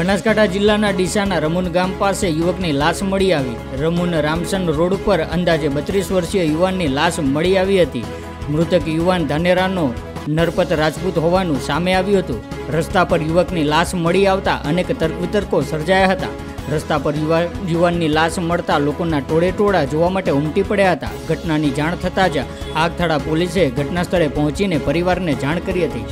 બનાસકાંઠા જિલ્લાના ડીસાના રમુન ગામ પાસે યુવકની લાશ મળી આવી। રમુન રામસન રોડ પર અંદાજે 32 વર્ષીય યુવાનની લાશ મળી આવી હતી। મૃતક યુવાન ધાનેરાનો નરપત રાજપૂત હોવાનું સામે આવ્યું હતું। રસ્તા પર યુવકની લાશ મળી આવતા અનેક તર્ક વિતર્કો સર્જાયા હતા। રસ્તા પર યુવાનની લાશ મળતા લોકોના ટોળેટોળા જોવા માટે ઉમટી પડ્યા હતા। ઘટનાની જાણ થતાં જ આગથળા પોલીસે ઘટના સ્થળે પહોંચીને પરિવારને જાણ કરી હતી।